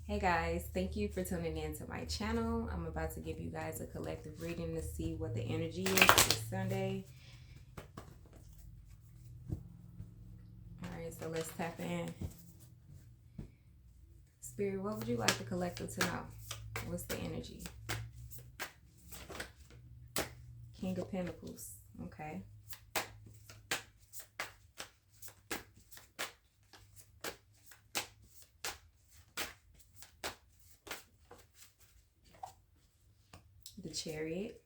Hey guys, thank you for tuning in to my channel. I'm about to give you guys a collective reading to see what the energy is this Sunday. Alright, so let's tap in. Spirit, what would you like the collective to know? What's the energy? King of Pentacles. Okay. The Chariot.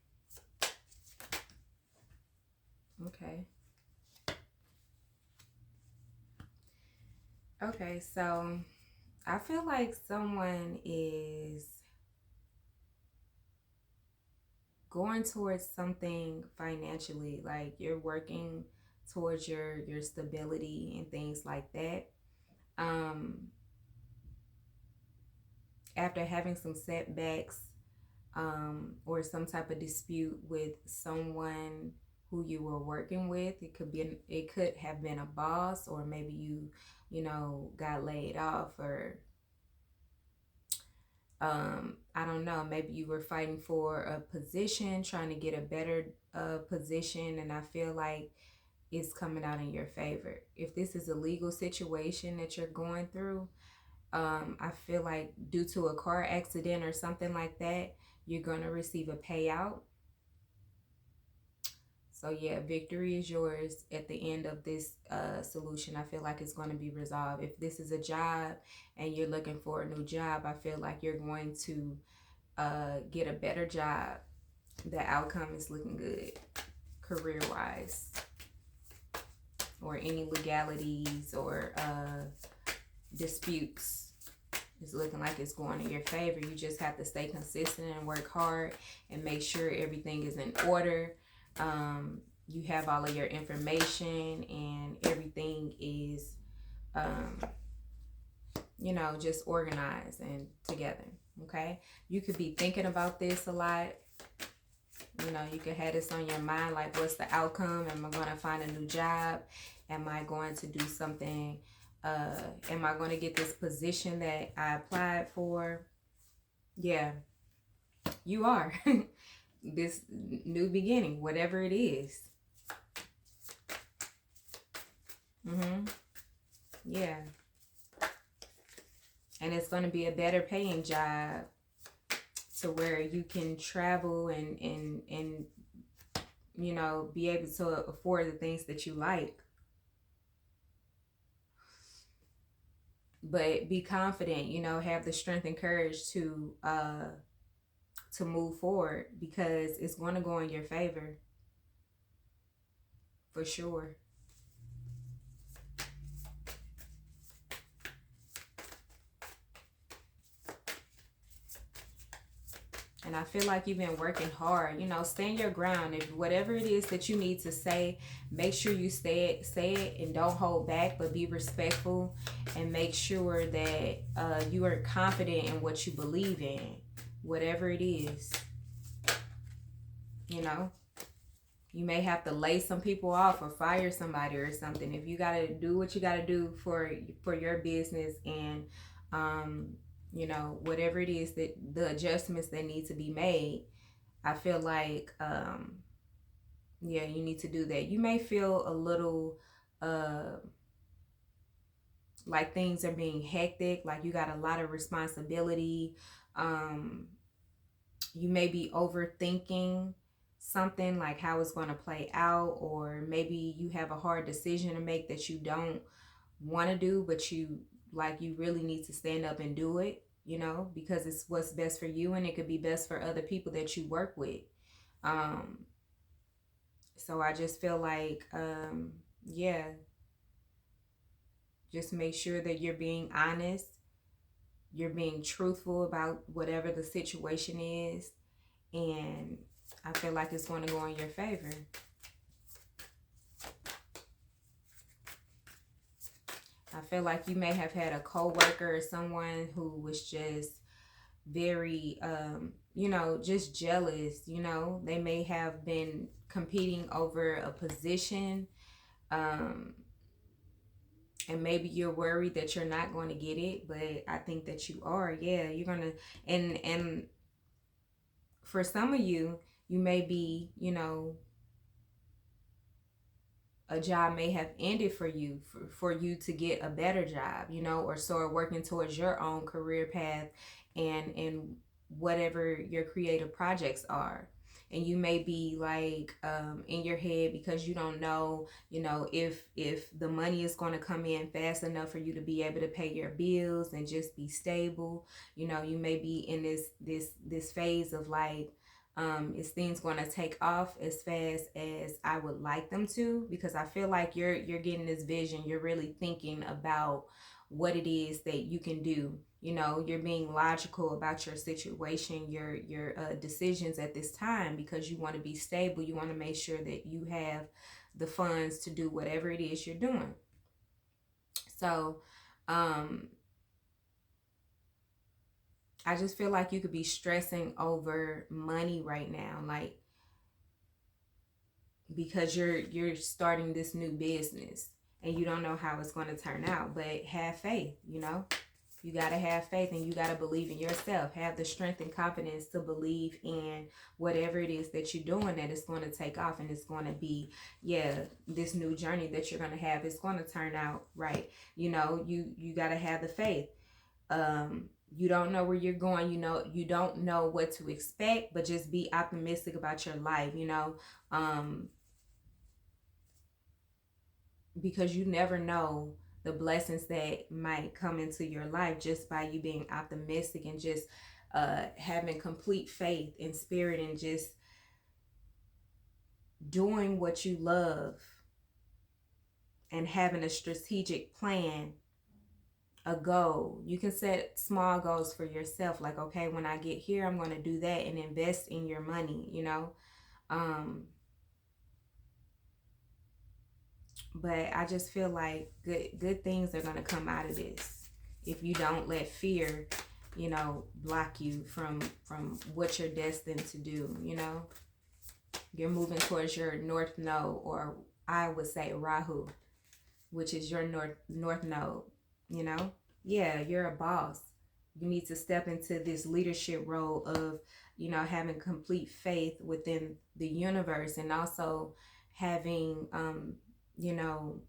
Okay. Okay, so I feel like someone is going towards something financially, like you're working towards your stability and things like that. After having some setbacks, or some type of dispute with someone who you were working with, it could have been a boss, or maybe you got laid off, or I don't know, maybe you were fighting for a position, trying to get a better position, and I feel like it's coming out in your favor. If this is a legal situation that you're going through, I feel like due to a car accident or something like that, you're going to receive a payout. So yeah, victory is yours at the end of this solution. I feel like it's going to be resolved. If this is a job and you're looking for a new job, I feel like you're going to get a better job. The outcome is looking good career-wise, or any legalities or disputes. It's looking like it's going in your favor. You just have to stay consistent and work hard and make sure everything is in order. You have all of your information and everything is, just organized and together. Okay. You could be thinking about this a lot. You could have this on your mind, like, what's the outcome? Am I going to find a new job? Am I going to do something? Am I going to get this position that I applied for? Yeah, you are. This new beginning, whatever it is. Yeah. And it's going to be a better paying job, to where you can travel and be able to afford the things that you like. But be confident, have the strength and courage to move forward, because it's going to go in your favor for sure. And I feel like you've been working hard. Stand your ground. If whatever it is that you need to say, make sure you say it and don't hold back, but be respectful, and make sure that you are confident in what you believe in, whatever it is. You may have to lay some people off or fire somebody or something. If you got to do what you got to do for your business, and whatever it is, that the adjustments that need to be made, I feel like yeah, you need to do that. You may feel a little like things are being hectic, like you got a lot of responsibility. You may be overthinking something, like how it's going to play out, or maybe you have a hard decision to make that you don't want to do, but you really need to stand up and do it, because it's what's best for you, and it could be best for other people that you work with. So I just feel like yeah, just make sure that you're being honest, you're being truthful about whatever the situation is, and I feel like it's going to go in your favor. I feel like you may have had a coworker or someone who was just very, just jealous. They may have been competing over a position, And maybe you're worried that you're not going to get it, but I think that you are. Yeah, you're going to, and for some of you, you may be, you know, a job may have ended for you, for you to get a better job, you know, or start working towards your own career path and whatever your creative projects are. And you may be like in your head because you don't know, you know, if the money is going to come in fast enough for you to be able to pay your bills and just be stable. You know, you may be in this phase of like, is things going to take off as fast as I would like them to? Because I feel like you're getting this vision. You're really thinking about what it is that you can do. You know, you're being logical about your situation, your decisions at this time, because you want to be stable. You want to make sure that you have the funds to do whatever it is you're doing. So, I just feel like you could be stressing over money right now, like because you're starting this new business and you don't know how it's going to turn out. But have faith, you know. You got to have faith and you got to believe in yourself. Have the strength and confidence to believe in whatever it is that you're doing, that it's going to take off and it's going to be, yeah, this new journey that you're going to have is going to turn out right. You know, you got to have the faith. You don't know where you're going, you know, you don't know what to expect, but just be optimistic about your life, you know, because you never know the blessings that might come into your life just by you being optimistic and just having complete faith in spirit and just doing what you love and having a strategic plan, a goal. You can set small goals for yourself, like, okay, when I get here, I'm going to do that, and invest in your money, you know. But I just feel like good things are going to come out of this if you don't let fear, you know, block you from what you're destined to do. You know, you're moving towards your north node, or I would say Rahu, which is your north node. You know, yeah, you're a boss. You need to step into this leadership role of, you know, having complete faith within the universe, and also having you know,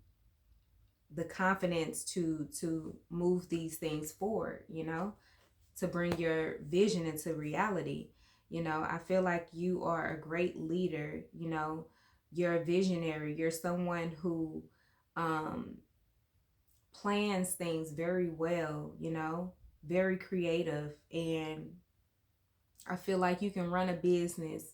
the confidence to move these things forward, you know, to bring your vision into reality. You know, I feel like you are a great leader. You know, you're a visionary. You're someone who plans things very well, you know, very creative. And I feel like you can run a business.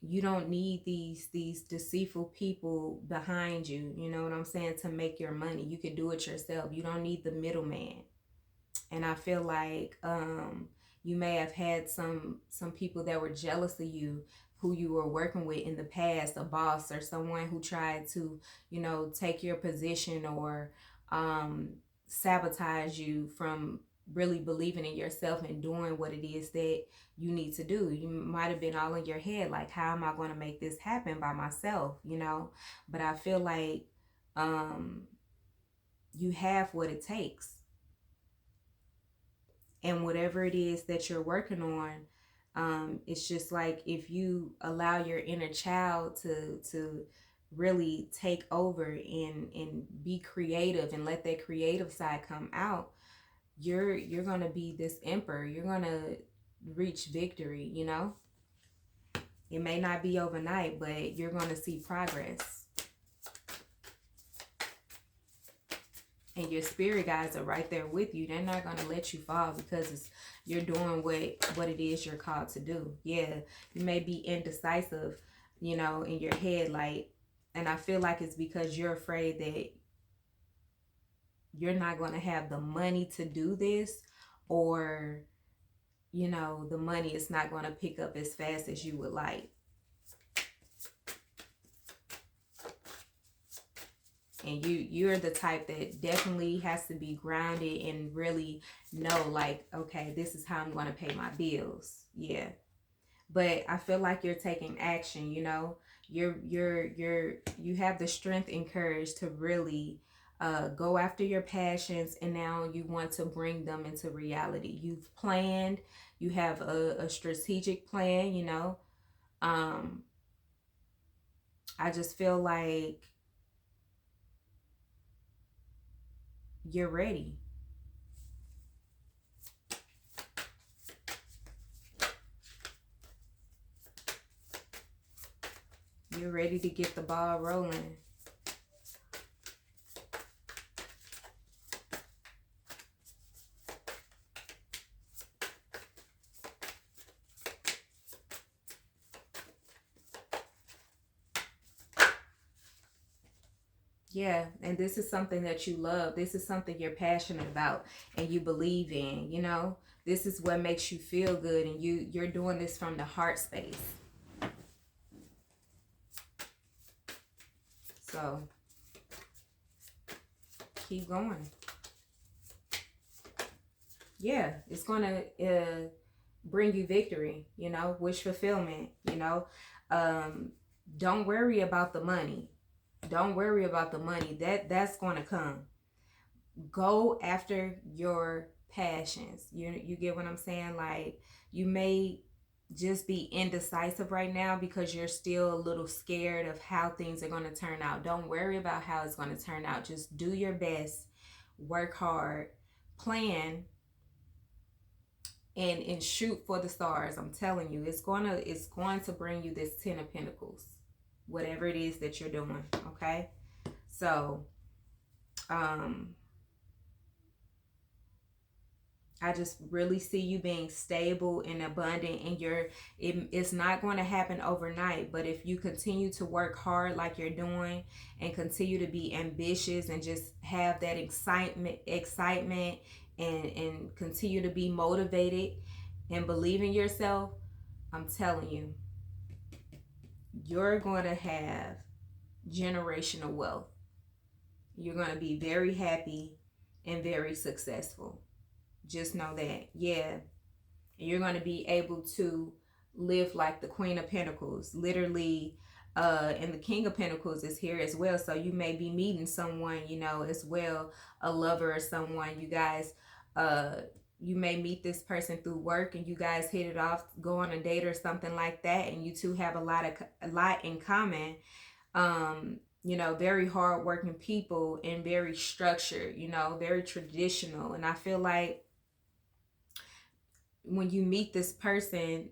You don't need these deceitful people behind you, you know what I'm saying, to make your money. You can do it yourself. You don't need the middleman. And I feel like you may have had some people that were jealous of you, who you were working with in the past, a boss or someone who tried to, you know, take your position or sabotage you from really believing in yourself and doing what it is that you need to do. You might have been all in your head like, how am I going to make this happen by myself, you know? But I feel like you have what it takes. And whatever it is that you're working on, it's just like if you allow your inner child to really take over and be creative and let that creative side come out, you're gonna be this emperor. You're gonna reach victory, you know. It may not be overnight, but you're gonna see progress. And your spirit guides are right there with you. They're not going to let you fall because you're doing what it is you're called to do. Yeah, you may be indecisive, you know, in your head, like, and I feel like it's because you're afraid that you're not going to have the money to do this, or, you know, the money is not going to pick up as fast as you would like. And you're the type that definitely has to be grounded and really know, like, okay, this is how I'm going to pay my bills. Yeah. But I feel like you're taking action, you know. You have the strength and courage to really go after your passions, and now you want to bring them into reality. You've planned, you have a strategic plan, you know. I just feel like you're ready. You're ready to get the ball rolling. Yeah, and this is something that you love. This is something you're passionate about and you believe in, you know. This is what makes you feel good, and you're doing this from the heart space. So, keep going. Yeah, it's going to bring you victory, you know, wish fulfillment, you know. Don't worry about the money. Don't worry about the money. That's going to come. Go after your passions. You get what I'm saying? Like, you may just be indecisive right now because you're still a little scared of how things are going to turn out. Don't worry about how it's going to turn out. Just do your best, work hard, plan, and shoot for the stars. I'm telling you, it's going to bring you this 10 of Pentacles, whatever it is that you're doing. Okay, so I just really see you being stable and abundant, and it's not going to happen overnight, but if you continue to work hard like you're doing and continue to be ambitious and just have that excitement and continue to be motivated and believe in yourself, I'm telling you, you're going to have generational wealth. You're going to be very happy and very successful. Just know that. Yeah. You're going to be able to live like the Queen of Pentacles. Literally, and the King of Pentacles is here as well. So you may be meeting someone, you know, as well, a lover or someone. You guys, you may meet this person through work and you guys hit it off, go on a date or something like that, and you two have a lot in common. You know, very hardworking people and very structured, you know, very traditional. And I feel like when you meet this person,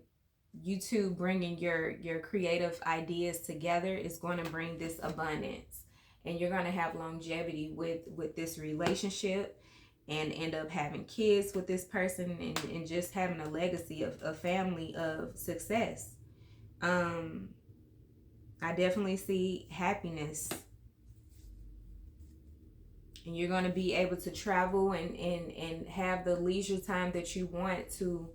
you two bringing your creative ideas together is going to bring this abundance, and you're going to have longevity with this relationship and end up having kids with this person, and just having a legacy of a family of success. I definitely see happiness, and you're going to be able to travel and have the leisure time that you want to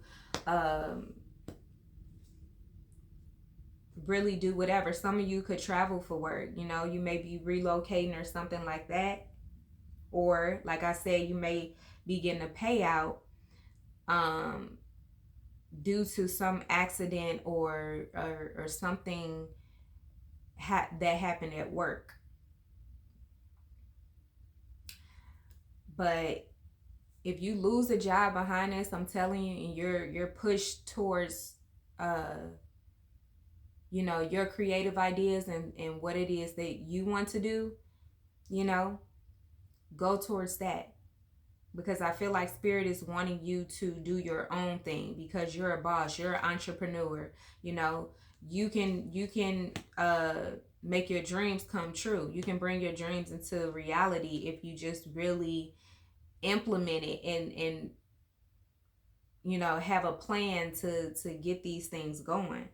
really do whatever. Some of you could travel for work, you know, you may be relocating or something like that, or like I said, you may be getting a payout due to some accident or something that happened at work. But if you lose a job behind this, I'm telling you, and you're pushed towards you know, your creative ideas and what it is that you want to do, you know, go towards that. Because I feel like Spirit is wanting you to do your own thing, because you're a boss, you're an entrepreneur, you know. You can make your dreams come true. You can bring your dreams into reality if you just really implement it and you know, have a plan to get these things going.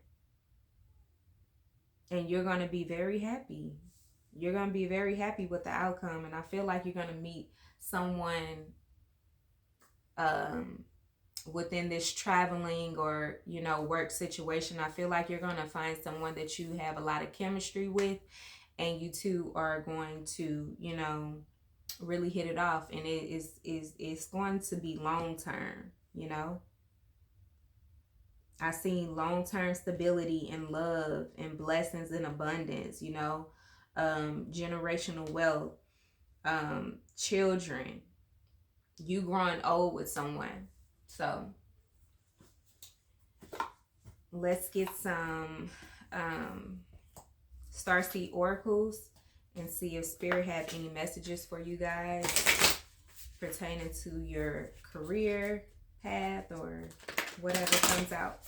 And you're going to be very happy. You're going to be very happy with the outcome, and I feel like you're going to meet someone within this traveling or, you know, work situation. I feel like you're going to find someone that you have a lot of chemistry with, and you two are going to, you know, really hit it off, and it's going to be long term, you know. I seen long-term stability and love and blessings and abundance, you know, generational wealth. children, you growing old with someone. So let's get some Starseed oracles and see if Spirit have any messages for you guys pertaining to your career path or whatever comes out.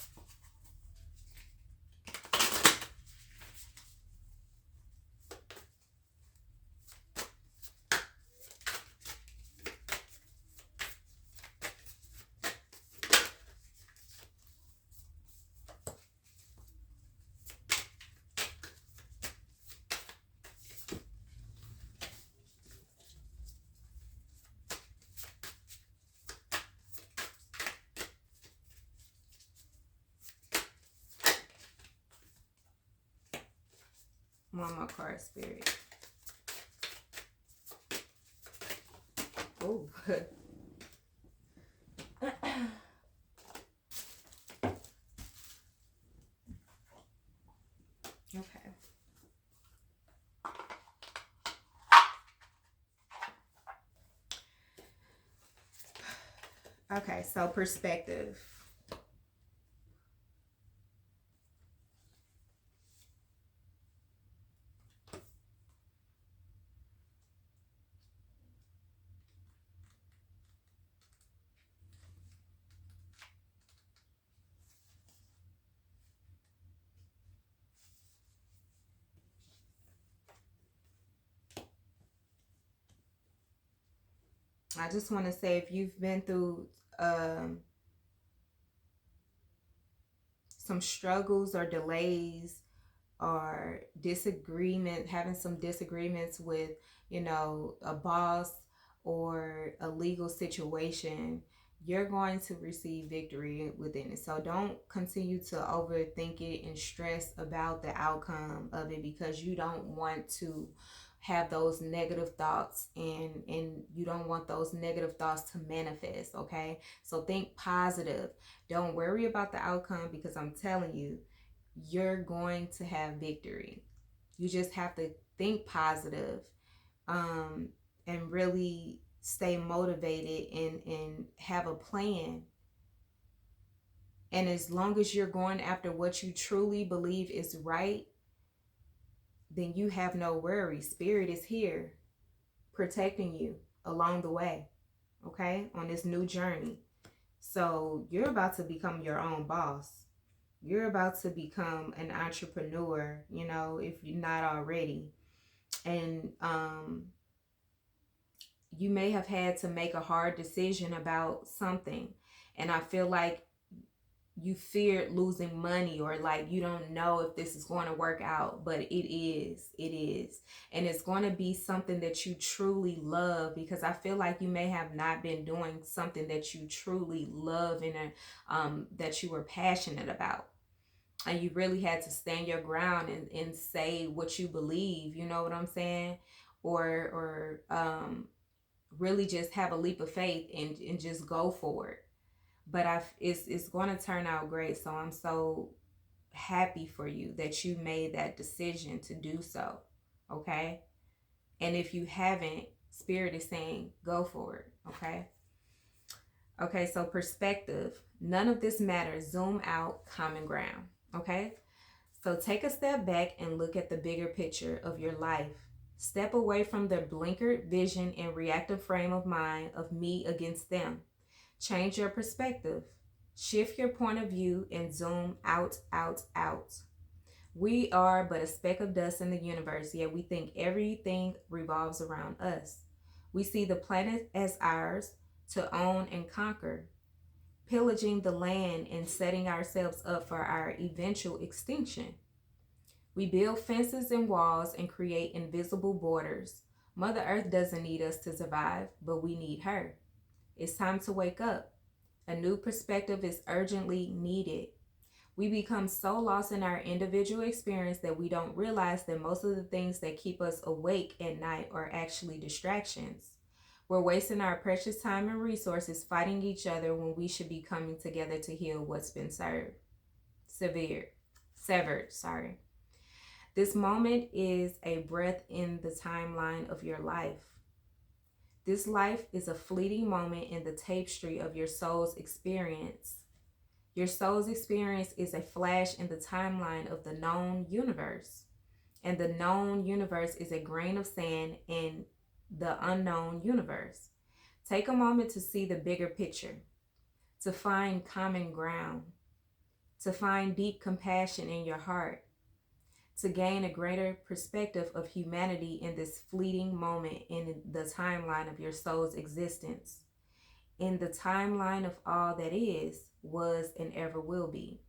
One more card, Spirit. Oh. Okay. Okay, so perspective. I just want to say, if you've been through some struggles or delays or disagreement, having some disagreements with, a boss or a legal situation, you're going to receive victory within it. So don't continue to overthink it and stress about the outcome of it, because you don't want to have those negative thoughts, and you don't want those negative thoughts to manifest. Okay, so think positive. Don't worry about the outcome, because I'm telling you, you're going to have victory. You just have to think positive, and really stay motivated and have a plan. And as long as you're going after what you truly believe is right, then you have no worry. Spirit is here protecting you along the way, okay, on this new journey. So you're about to become your own boss. You're about to become an entrepreneur, if you're not already. And you may have had to make a hard decision about something. And I feel like you feared losing money, or like you don't know if this is going to work out, but it is. And it's going to be something that you truly love, because I feel like you may have not been doing something that you truly love and that you were passionate about. And you really had to stand your ground and say what you believe, you know what I'm saying? Or really just have a leap of faith and just go for it. But it's going to turn out great. So I'm so happy for you that you made that decision to do so. Okay. And if you haven't, Spirit is saying, go for it. Okay. Okay. So perspective, none of this matters. Zoom out, common ground. Okay. So take a step back and look at the bigger picture of your life. Step away from the blinkered vision and reactive frame of mind of me against them. Change your perspective. Shift your point of view and zoom out, out, out. We are but a speck of dust in the universe, yet we think everything revolves around us. We see the planet as ours to own and conquer, pillaging the land and setting ourselves up for our eventual extinction. We build fences and walls and create invisible borders. Mother Earth doesn't need us to survive, but we need her. It's time to wake up. A new perspective is urgently needed. We become so lost in our individual experience that we don't realize that most of the things that keep us awake at night are actually distractions. We're wasting our precious time and resources fighting each other when we should be coming together to heal what's been severed. This moment is a breath in the timeline of your life. This life is a fleeting moment in the tapestry of your soul's experience. Your soul's experience is a flash in the timeline of the known universe. And the known universe is a grain of sand in the unknown universe. Take a moment to see the bigger picture, to find common ground, to find deep compassion in your heart, to gain a greater perspective of humanity in this fleeting moment in the timeline of your soul's existence, in the timeline of all that is, was, and ever will be.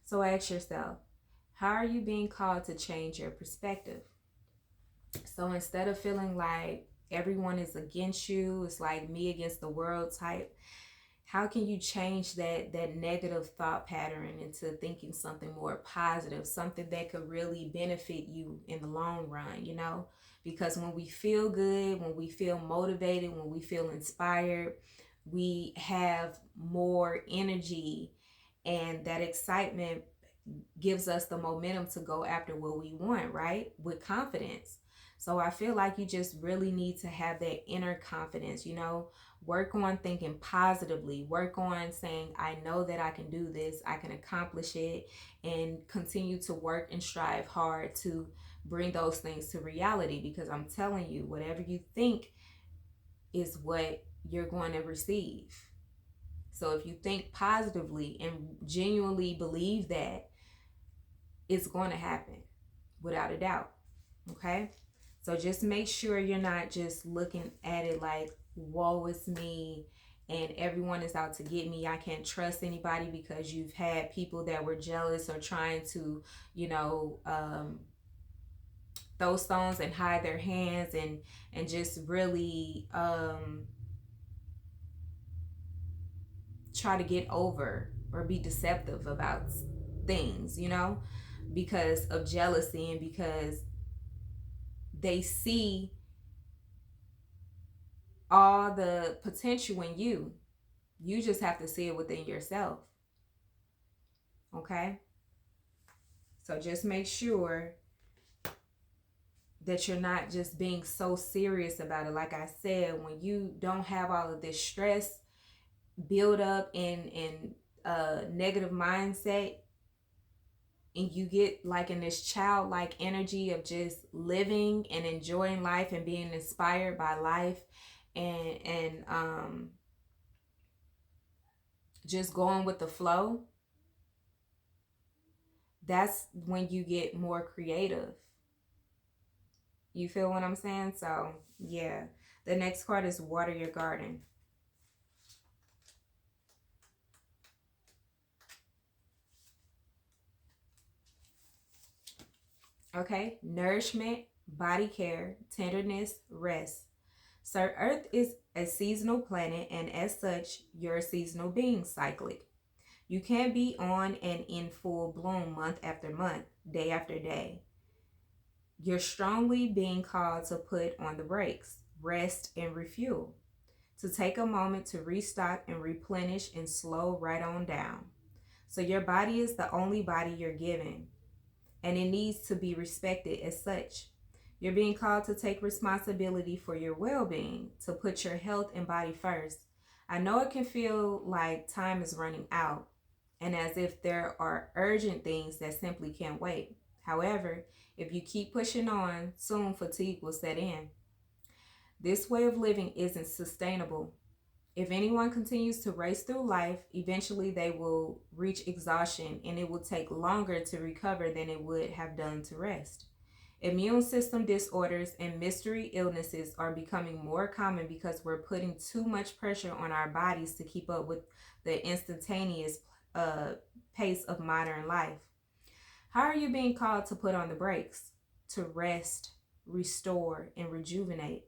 So ask yourself, how are you being called to change your perspective? So instead of feeling like everyone is against you, it's like me against the world type, how can you change that negative thought pattern into thinking something more positive, something that could really benefit you in the long run, you know? Because when we feel good, when we feel motivated, when we feel inspired, we have more energy, and that excitement gives us the momentum to go after what we want, right? With confidence. So I feel like you just really need to have that inner confidence, you know, work on thinking positively, work on saying, I know that I can do this, I can accomplish it, and continue to work and strive hard to bring those things to reality. Because I'm telling you, whatever you think is what you're going to receive. So if you think positively and genuinely believe that, it's going to happen without a doubt. Okay? So just make sure you're not just looking at it like, woe is me and everyone is out to get me. I can't trust anybody, because you've had people that were jealous or trying to, you know, throw stones and hide their hands and just really try to get over or be deceptive about things, you know, because of jealousy and because they see all the potential in you. You just have to see it within yourself. Okay? So just make sure that you're not just being so serious about it. Like I said, when you don't have all of this stress build up in negative mindset, and you get like in this childlike energy of just living and enjoying life and being inspired by life and just going with the flow, that's when you get more creative. You feel what I'm saying? So yeah, the next card is water your garden. Okay, nourishment, body care, tenderness, rest. So Earth is a seasonal planet, and as such, you're a seasonal being, cyclic. You can't be on and in full bloom month after month, day after day. You're strongly being called to put on the brakes, rest and refuel, to take a moment to restock and replenish and slow right on down. So your body is the only body you're given, and it needs to be respected as such. You're being called to take responsibility for your well-being, to put your health and body first. I know it can feel like time is running out and as if there are urgent things that simply can't wait. However, if you keep pushing on, soon fatigue will set in. This way of living isn't sustainable. If anyone continues to race through life, eventually they will reach exhaustion, and it will take longer to recover than it would have done to rest. Immune system disorders and mystery illnesses are becoming more common because we're putting too much pressure on our bodies to keep up with the instantaneous pace of modern life. How are you being called to put on the brakes, to rest, restore, and rejuvenate?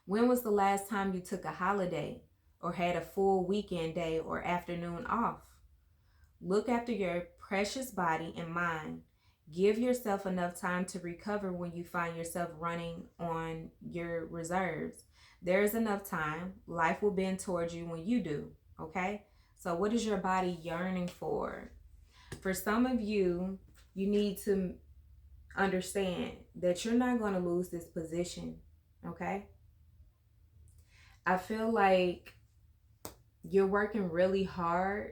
When was the last time you took a holiday or had a full weekend day or afternoon off? Look after your precious body and mind. Give yourself enough time to recover when you find yourself running on your reserves. There is enough time. Life will bend towards you when you do, okay? So what is your body yearning for? For some of you, you need to understand that you're not going to lose this position, okay? I feel like you're working really hard,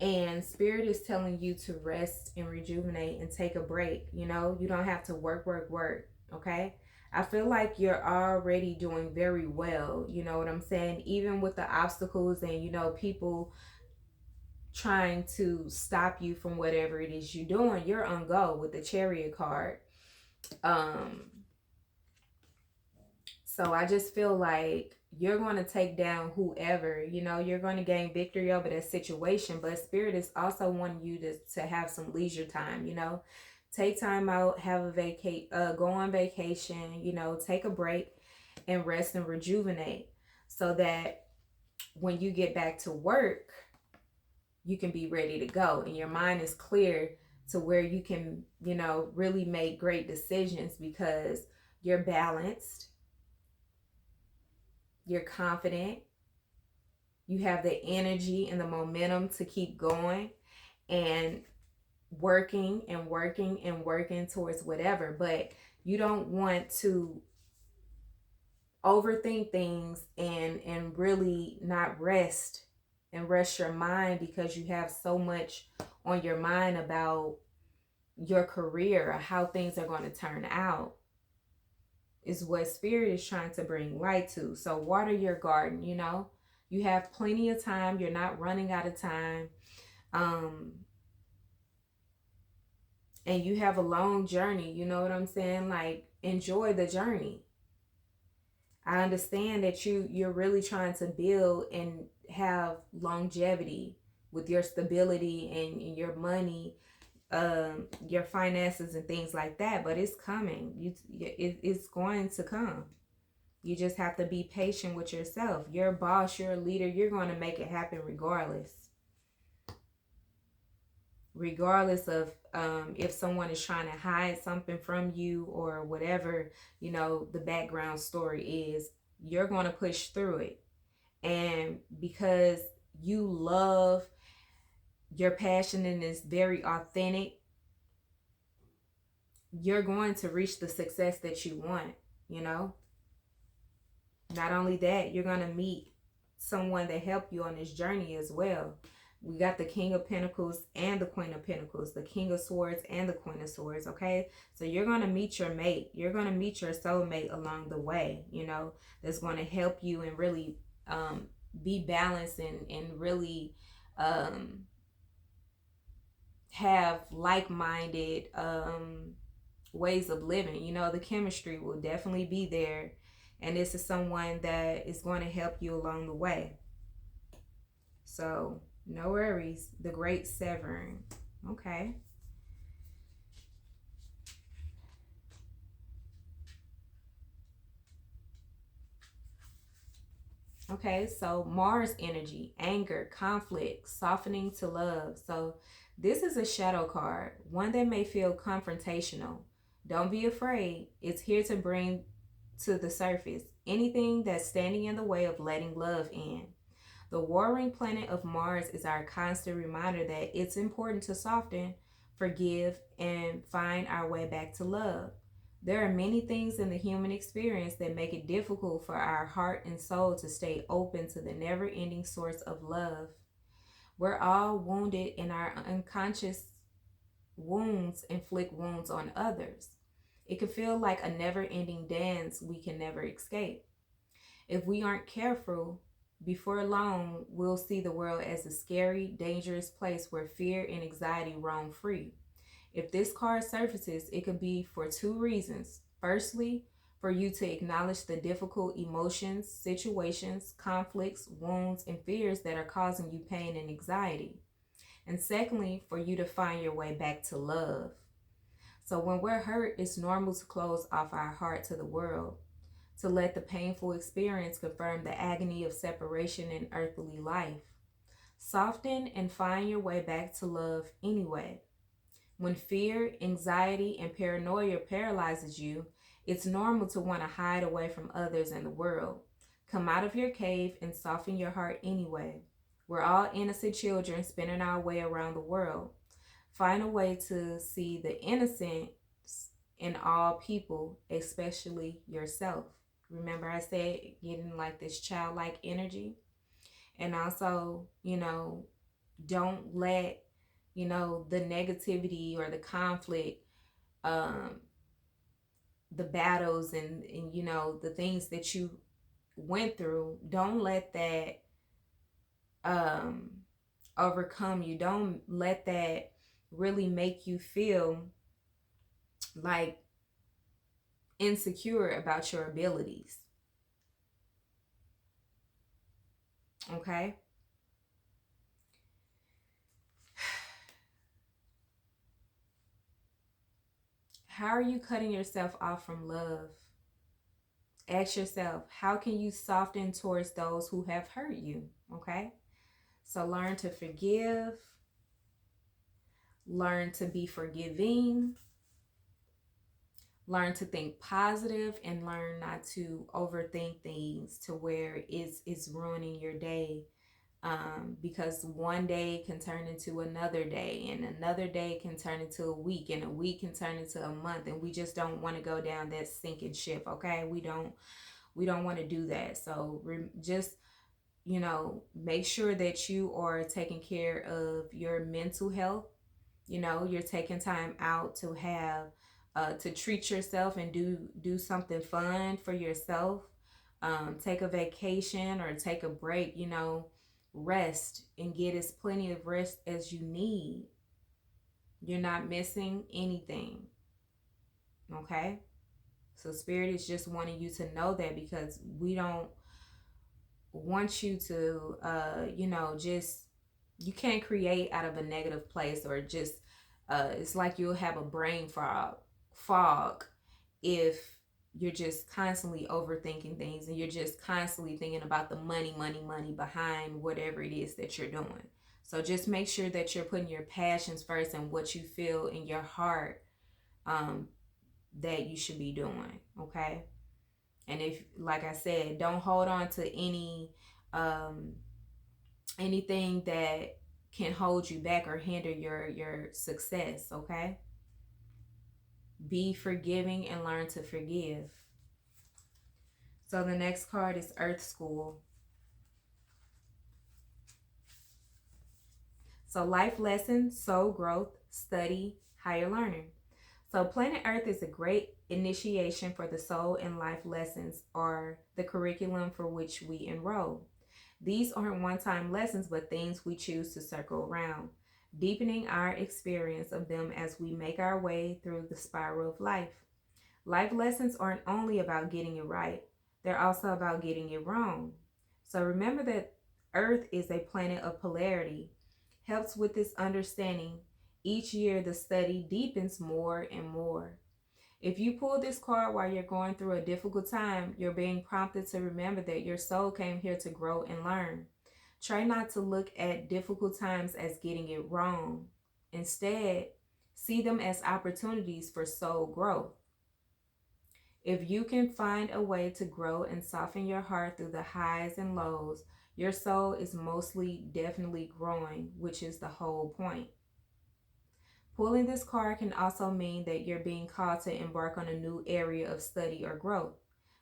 and spirit is telling you to rest and rejuvenate and take a break. You know, you don't have to work. Okay. I feel like you're already doing very well. You know what I'm saying? Even with the obstacles and, you know, people trying to stop you from whatever it is you're doing, you're on go with the Chariot card. Um, so I just feel like you're going to take down whoever, you know, you're going to gain victory over that situation. But spirit is also wanting you to have some leisure time, you know, take time out, have a go on vacation, you know, take a break and rest and rejuvenate so that when you get back to work, you can be ready to go and your mind is clear to where you can, you know, really make great decisions because you're balanced, you're confident, you have the energy and the momentum to keep going and working towards whatever. But you don't want to overthink things and really not rest and rest your mind because you have so much on your mind about your career or how things are going to turn out, is what spirit is trying to bring light to. So water your garden, you know, you have plenty of time, you're not running out of time. um and you have a long journey, you know what I'm saying? Like, enjoy the journey. I understand that you're really trying to build and have longevity with your stability and your money, your finances and things like that. But it's coming. It's going to come. You just have to be patient with yourself. You're a boss, you're a leader, you're going to make it happen regardless of if someone is trying to hide something from you or whatever, you know, the background story is. You're going to push through it. And because you love, your passion and is very authentic, you're going to reach the success that you want, you know. Not only that, you're going to meet someone that help you on this journey as well. We got the King of Pentacles and the Queen of Pentacles, the King of Swords and the Queen of Swords, okay? So you're going to meet your mate. You're going to meet your soulmate along the way, you know, that's going to help you and really be balanced and really have like-minded ways of living. You know, the chemistry will definitely be there. And this is someone that is going to help you along the way. So no worries. The Great Severing. Okay. Okay, so Mars energy, anger, conflict, softening to love. So this is a shadow card, one that may feel confrontational. Don't be afraid. It's here to bring to the surface anything that's standing in the way of letting love in. The warring planet of Mars is our constant reminder that it's important to soften, forgive, and find our way back to love. There are many things in the human experience that make it difficult for our heart and soul to stay open to the never ending source of love. We're all wounded, and our unconscious wounds inflict wounds on others. It can feel like a never ending dance we can never escape. If we aren't careful, before long, we'll see the world as a scary, dangerous place where fear and anxiety roam free. If this card surfaces, it could be for two reasons. Firstly, for you to acknowledge the difficult emotions, situations, conflicts, wounds, and fears that are causing you pain and anxiety. And secondly, for you to find your way back to love. So when we're hurt, it's normal to close off our heart to the world, to let the painful experience confirm the agony of separation in earthly life. Soften and find your way back to love anyway. When fear, anxiety, and paranoia paralyzes you, it's normal to want to hide away from others and the world. Come out of your cave and soften your heart anyway. We're all innocent children spinning our way around the world. Find a way to see the innocence in all people, especially yourself. Remember I said getting like this childlike energy. And also, don't let, the negativity or the conflict, um, the battles and the things that you went through, don't let that um overcome you. Don't let that really make you feel like insecure about your abilities. Okay? How are you cutting yourself off from love? Ask yourself, how can you soften towards those who have hurt you? Okay? So learn to forgive, learn to be forgiving, learn to think positive, and learn not to overthink things to where it's ruining your day. Because one day can turn into another day, and another day can turn into a week, and a week can turn into a month, and we just don't want to go down that sinking ship. Okay, we don't want to do that. So just make sure that you are taking care of your mental health. You're taking time out to have to treat yourself and do something fun for yourself. Take a vacation or take a break. Rest and get as plenty of rest as you need. You're not missing anything. Okay, so spirit is just wanting you to know that, because we don't want you to just, you can't create out of a negative place, or just it's like you'll have a brain fog if you're just constantly overthinking things, and you're just constantly thinking about the money behind whatever it is that you're doing. So just make sure that you're putting your passions first and what you feel in your heart, um, that you should be doing. Okay. And if, like I said, don't hold on to um, anything that can hold you back or hinder your success. Okay. Be forgiving and learn to forgive. So the next card is Earth School. So life lessons, soul growth, study, higher learning. So Planet Earth is a great initiation for the soul, and life lessons are the curriculum for which we enroll. These aren't one-time lessons, but things we choose to circle around, deepening our experience of them as we make our way through the spiral of life. Life lessons aren't only about getting it right, they're also about getting it wrong. So remember that Earth is a planet of polarity, helps with this understanding. Each year, the study deepens more and more. If you pull this card while you're going through a difficult time, you're being prompted to remember that your soul came here to grow and learn. Try not to look at difficult times as getting it wrong. Instead, see them as opportunities for soul growth. If you can find a way to grow and soften your heart through the highs and lows, your soul is mostly definitely growing, which is the whole point. Pulling this card can also mean that you're being called to embark on a new area of study or growth.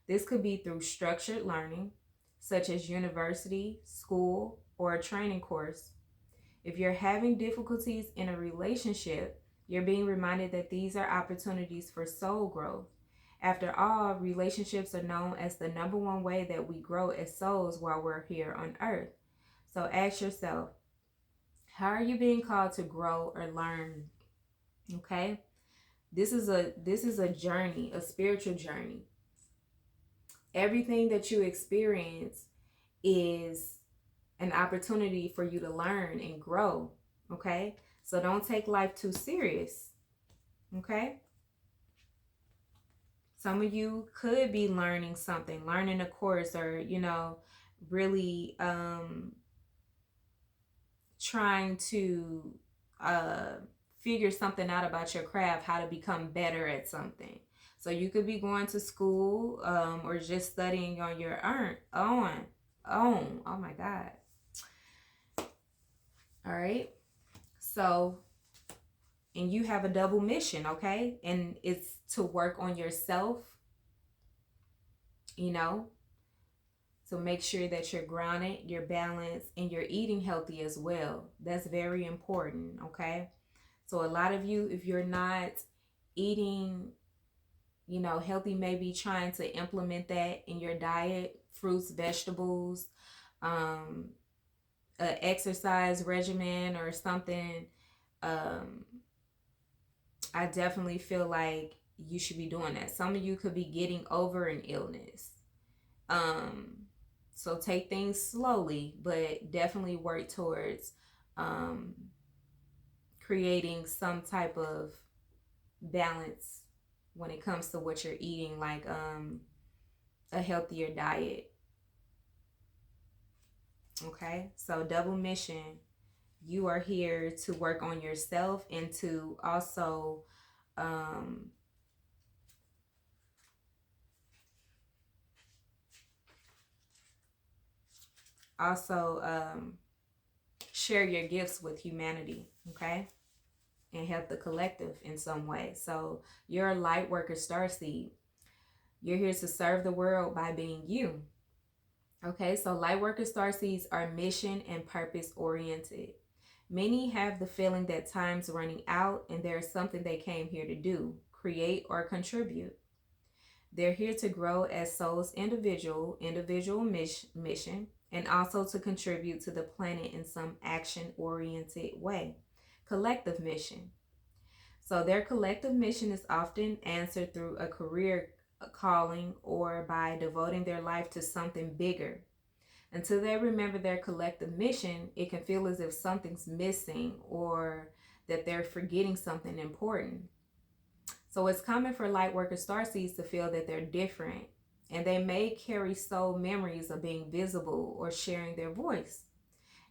This could be through structured learning, such as university, school, or a training course. If you're having difficulties in a relationship, you're being reminded that these are opportunities for soul growth. After all, relationships are known as the number one way that we grow as souls while we're here on earth. So ask yourself, how are you being called to grow or learn? Okay? This is a journey, a spiritual journey. Everything that you experience is an opportunity for you to learn and grow. Okay? So don't take life too serious. Okay? Some of you could be learning something, learning a course, or really trying to figure something out about your craft, how to become better at something. So you could be going to school, or just studying on your own. Oh my God. All right. So, and you have a double mission, okay? And it's to work on yourself you know. So make sure that you're grounded, you're balanced, and you're eating healthy as well. That's very important, okay? So a lot of you, if you're not eating, healthy, maybe trying to implement that in your diet, fruits, vegetables, um, a exercise regimen or something. um, I definitely feel like you should be doing that. Some of you could be getting over an illness. Um, so take things slowly, but definitely work towards um, creating some type of balance when it comes to what you're eating, like a healthier diet. Okay, so double mission. You are here to work on yourself and to also um, also share your gifts with humanity, okay, and help the collective in some way. So you're a light worker starseed. You're here to serve the world by being you. Okay, so light worker starseeds are mission and purpose oriented. Many have the feeling that time's running out and there's something they came here to do, create, or contribute. They're here to grow as souls individual mission, and also to contribute to the planet in some action-oriented way. Collective mission. So their collective mission is often answered through a career calling or by devoting their life to something bigger. Until they remember their collective mission, it can feel as if something's missing or that they're forgetting something important. So it's common for light worker starseeds to feel that they're different, and they may carry soul memories of being visible or sharing their voice.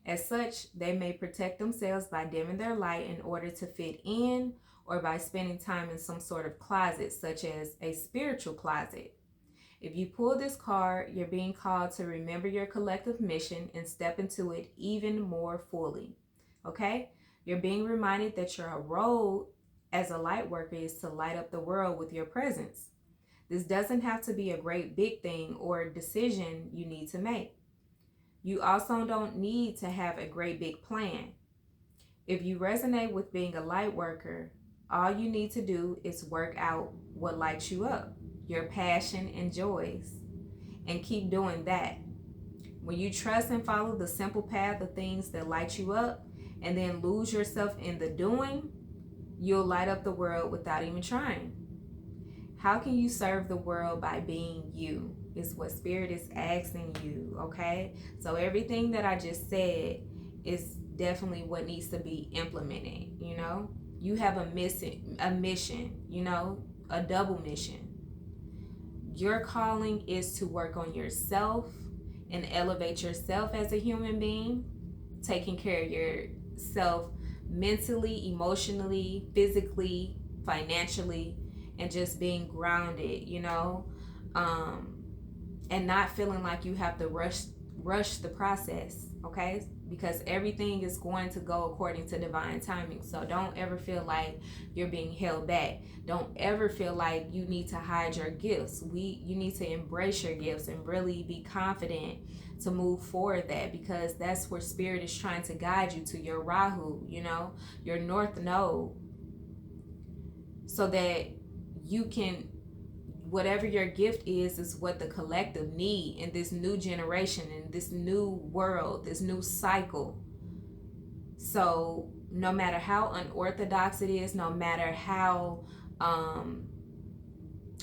As such, they may protect themselves by dimming their light in order to fit in, or by spending time in some sort of closet, such as a spiritual closet. If you pull this card, you're being called to remember your collective mission and step into it even more fully. Okay? You're being reminded that your role as a light worker is to light up the world with your presence. This doesn't have to be a great big thing or a decision you need to make. You also don't need to have a great big plan. If you resonate with being a light worker, all you need to do is work out what lights you up, your passion and joys, and keep doing that. When you trust and follow the simple path of things that light you up and then lose yourself in the doing, you'll light up the world without even trying. How can you serve the world by being you? Is what Spirit is asking you, okay? So everything that I just said is definitely what needs to be implemented, you know? You have a mission, you know, a double mission. Your calling is to work on yourself and elevate yourself as a human being, taking care of yourself mentally, emotionally, physically, financially, and just being grounded, you know, and not feeling like you have to rush the process, okay? Because everything is going to go according to divine timing. So don't ever feel like you're being held back. Don't ever feel like you need to hide your gifts. You need to embrace your gifts and really be confident to move forward that, because that's where Spirit is trying to guide you to, your Rahu, you know, your North Node, so that you can, whatever your gift is what the collective need in this new generation, in this new world, this new cycle. So no matter how unorthodox it is, no matter how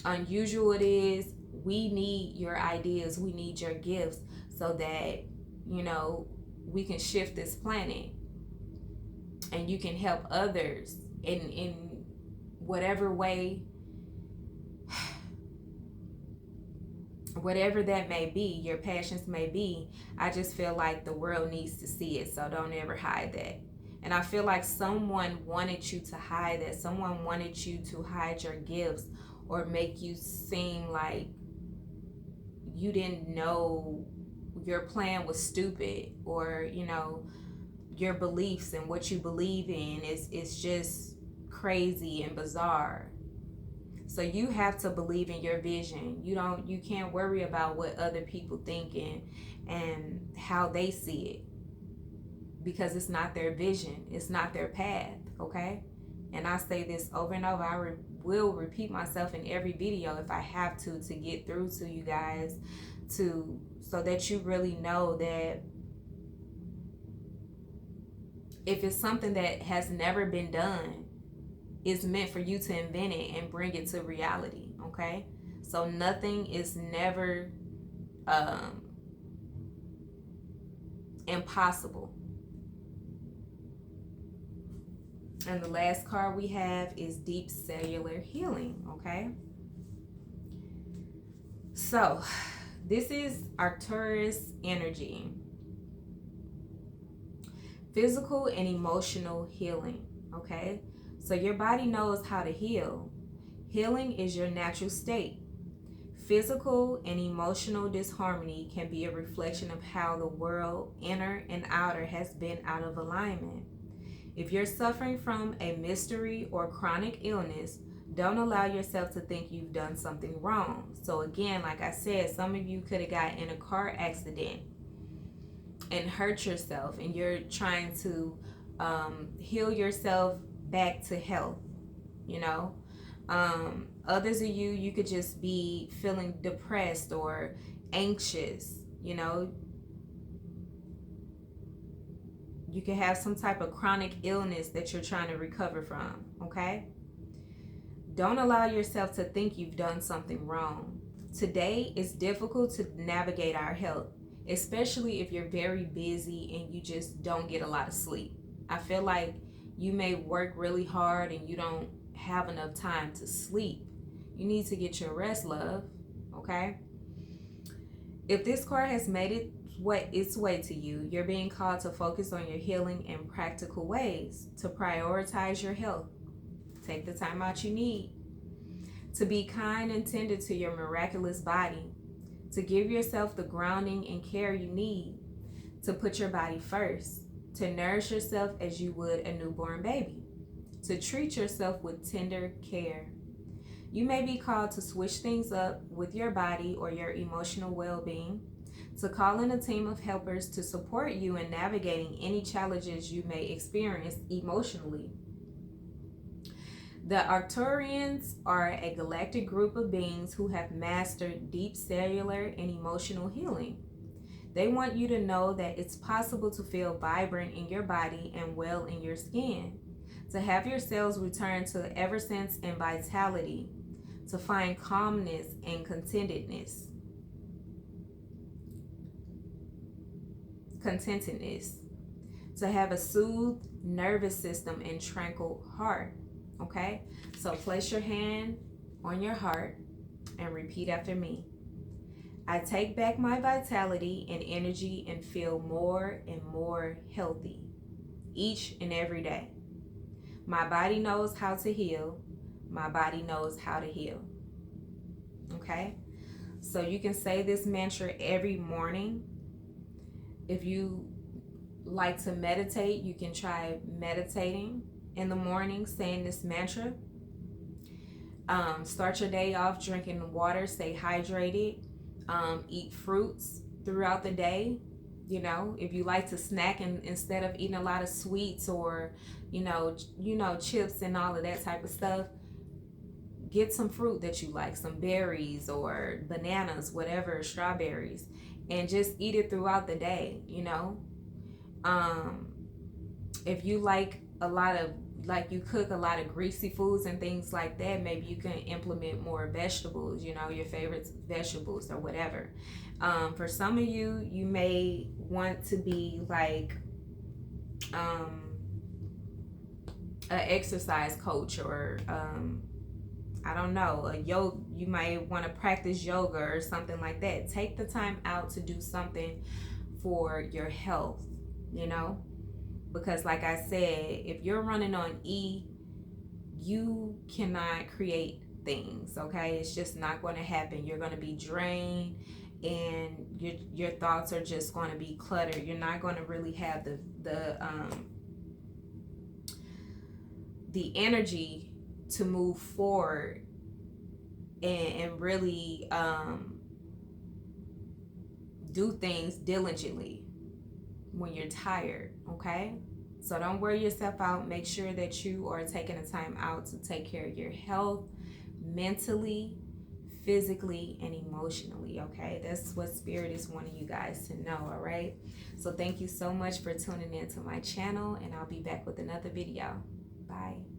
unusual it is, we need your ideas, we need your gifts, so that, you know, we can shift this planet and you can help others in whatever way, whatever that may be, your passions may be. I just feel like the world needs to see it, so don't ever hide that. And I feel like someone wanted you to hide that. Someone wanted you to hide your gifts or make you seem like you didn't know, your plan was stupid, or, you know, your beliefs and what you believe in is just crazy and bizarre. So you have to believe in your vision. You can't worry about what other people think and how they see it, because it's not their vision. It's not their path, okay? And I say this over and over. Will repeat myself in every video if I have to get through to you guys, so that you really know that if it's something that has never been done, it's meant for you to invent it and bring it to reality, okay? So nothing is never impossible. And the last card we have is Deep Cellular Healing, okay? So this is Arcturus energy. Physical and emotional healing, okay? So your body knows how to heal. Healing is your natural state. Physical and emotional disharmony can be a reflection of how the world, inner and outer, has been out of alignment. If you're suffering from a mystery or chronic illness, don't allow yourself to think you've done something wrong. So again, like I said, some of you could have got in a car accident and hurt yourself, and you're trying to heal yourself back to health, you know. Others of you could just be feeling depressed or anxious, you know. You can have some type of chronic illness that you're trying to recover from, okay? Don't allow yourself to think you've done something wrong. Today, it's difficult to navigate our health, especially if you're very busy and you just don't get a lot of sleep. I feel like you may work really hard and you don't have enough time to sleep. You need to get your rest, love, okay? If this card has made its way to you, you're being called to focus on your healing in practical ways, to prioritize your health. Take the time out you need, to be kind and tender to your miraculous body, to give yourself the grounding and care you need, to put your body first, to nourish yourself as you would a newborn baby, to treat yourself with tender care. You may be called to switch things up with your body or your emotional well-being, to call in a team of helpers to support you in navigating any challenges you may experience emotionally. The Arcturians are a galactic group of beings who have mastered deep cellular and emotional healing. They want you to know that it's possible to feel vibrant in your body and well in your skin, to have your cells return to eversense and vitality, to find calmness and contentedness, to have a soothed nervous system and tranquil heart. Okay, so place your hand on your heart and repeat after me. I take back my vitality and energy and feel more and more healthy each and every day. My body knows how to heal. My body knows how to heal. Okay, so you can say this mantra every morning. If you like to meditate, you can try meditating in the morning, saying this mantra. Start your day off drinking water, stay hydrated, eat fruits throughout the day. You know, if you like to snack, and instead of eating a lot of sweets or you know chips and all of that type of stuff, get some fruit that you like, some berries or bananas, whatever, strawberries, and just eat it throughout the day. You know, if you like you cook a lot of greasy foods and things like that, maybe you can implement more vegetables, you know, your favorite vegetables or whatever. For some of you, you may want to be like an exercise coach, or I don't know, you might want to practice yoga or something like that. Take the time out to do something for your health, you know. Because like I said, if you're running on E, you cannot create things, okay? It's just not going to happen. You're going to be drained, and your thoughts are just going to be cluttered. You're not going to really have the energy to move forward and really do things diligently when you're tired, okay? So don't wear yourself out. Make sure that you are taking the time out to take care of your health mentally, physically, and emotionally, okay? That's what Spirit is wanting you guys to know, all right? So thank you so much for tuning in to my channel, and I'll be back with another video. Bye.